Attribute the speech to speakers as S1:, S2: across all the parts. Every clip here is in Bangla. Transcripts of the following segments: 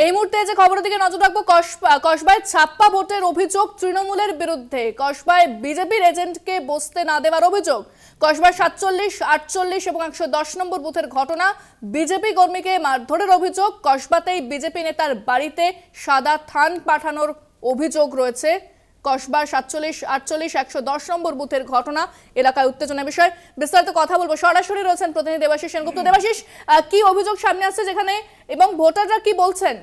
S1: এই মুহূর্তে যে খবরের দিকে নজর রাখবো, কসবায় ছাপ্পা ভোটের অভিযোগ তৃণমূলের বিরুদ্ধে। কসবায় বিজেপির এজেন্টকে বসতে না দেওয়ার অভিযোগ। কসবায় 47, 48 এবং 110 নম্বর বুথের ঘটনা। বিজেপি কর্মীকে মারধরের অভিযোগ। কসবাতেই বিজেপি নেতার বাড়িতে সাদা থান পাঠানোর অভিযোগ রয়েছে। কসবা 47, 48, 110 নম্বর বুথের ঘটনা। এলাকায় উত্তেজনার বিষয়। বিস্তারিত কথা বলবো, সরাসরি রয়েছেন প্রতিনিধি দেবাশিস সেনগুপ্ত। দেবাশিস, কি অভিযোগ সামনে আসছে যেখানে এবং ভোটাররা কি বলছেন?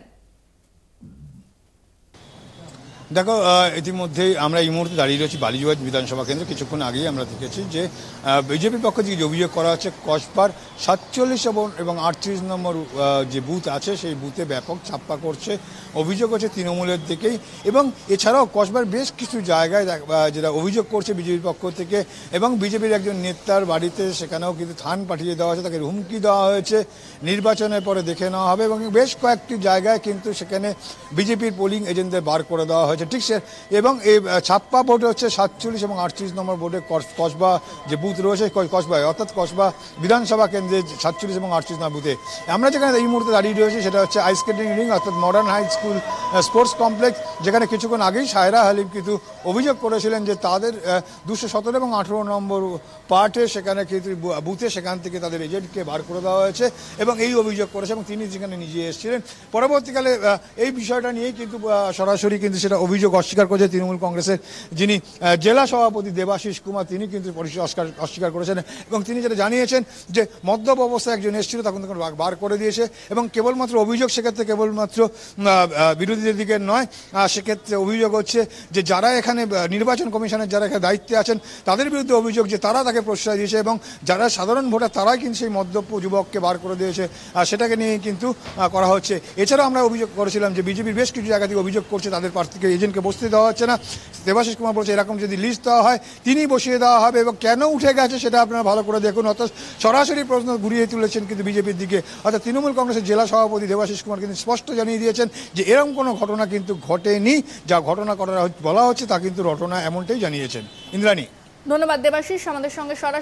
S2: দেখো, ইতিমধ্যেই আমরা এই মুহূর্তে দাঁড়িয়ে রয়েছি বালিজুয়াজ বিধানসভা কেন্দ্রে। কিছুক্ষণ আগেই আমরা দেখেছি যে বিজেপির পক্ষ থেকে যে অভিযোগ করা হচ্ছে, কসবার 47 এবং 38 নম্বর যে বুথ আছে সেই বুথে ব্যাপক ছাপ্পা করছে। অভিযোগ হচ্ছে তৃণমূলের দিকেই, এবং এছাড়াও কসবার বেশ কিছু জায়গায় যেটা অভিযোগ করছে বিজেপির পক্ষ থেকে, এবং বিজেপির একজন নেতার বাড়িতে সেখানেও কিন্তু থান পাঠিয়ে দেওয়া হয়েছে, তাকে হুমকি দেওয়া হয়েছে নির্বাচনের পরে দেখে নেওয়া হবে, এবং বেশ কয়েকটি জায়গায় কিন্তু সেখানে বিজেপির পোলিং এজেন্টদের বার করে দেওয়া হয়েছে। ঠিক সে, এবং এই ছাপ্পা ভোটে হচ্ছে 47 এবং 38 নম্বর ভোটে কসবা যে বুথ রয়েছে কসবায়, অর্থাৎ কসবা বিধানসভা কেন্দ্রে 47 এবং 38 নম্বর বুথে আমরা যেখানে এই মুহূর্তে দাঁড়িয়ে রয়েছি সেটা হচ্ছে আইস স্কেটিং রিং, অর্থাৎ modern high school sports complex, যেখানে কিছুক্ষণ আগেই সায়রা হালিম কিন্তু অভিযোগ করেছিলেন যে তাদের 217 এবং 18 নম্বর পার্টে সেখানে কিন্তু বুথে সেখান থেকে তাদের এজেন্টকে বার করে দেওয়া হয়েছে, এবং এই অভিযোগ করেছে, এবং তিনি যেখানে নিজে এসেছিলেন। পরবর্তীকালে এই বিষয়টা নিয়েই কিন্তু সরাসরি কিন্তু সেটা অভিযোগ অস্বীকার করেছে তৃণমূল কংগ্রেসের যিনি জেলা সভাপতি দেবাশিস কুমার, তিনি কিন্তু অস্বীকার করেছেন, এবং তিনি যেটা জানিয়েছেন যে মদ্যপ অবস্থায় একজন এসেছিল, তখন বার করে দিয়েছে, এবং কেবলমাত্র অভিযোগ সেক্ষেত্রে কেবলমাত্র বিরোধীদের দিকে নয়, সেক্ষেত্রে অভিযোগ হচ্ছে যে যারা এখানে নির্বাচন কমিশনের যারা এখানে দায়িত্বে আছেন তাদের বিরুদ্ধে অভিযোগ যে তারা তাকে প্রশ্রয় দিয়েছে, এবং যারা সাধারণ ভোটার তারাই কিন্তু সেই মদ্যপ যুবককে বার করে দিয়েছে, সেটাকে নিয়ে কিন্তু করা হচ্ছে। এছাড়াও আমরা অভিযোগ করেছিলাম যে বিজেপির বেশ কিছু জায়গা থেকে অভিযোগ করছে তাদের প্রার্থীকে এজেন্টকে বসতে দেওয়া হচ্ছে না। দেবাশিস কুমার বলছে এরকম যদি লিস্ট দেওয়া হয় তিনি বসিয়ে দেওয়া হবে, এবং কেন উঠে গেছে সেটা আপনারা ভালো করে দেখুন। অর্থাৎ সরাসরি প্রশ্ন ঘুরিয়ে তুলেছেন কিন্তু বিজেপির দিকে, অর্থাৎ তৃণমূল কংগ্রেসের জেলা সভাপতি দেবাশিস কুমার কিন্তু স্পষ্ট জানিয়ে দিয়েছেন যে এরকম কোনো ঘটনা কিন্তু ঘটেনি, যা ঘটনা বলা হচ্ছে তা কিন্তু ঘটনা এমনটাই জানিয়েছেন। ইন্দ্রাণী,
S1: ধন্যবাদ দেবাশিস আমাদের সঙ্গে সরাসরি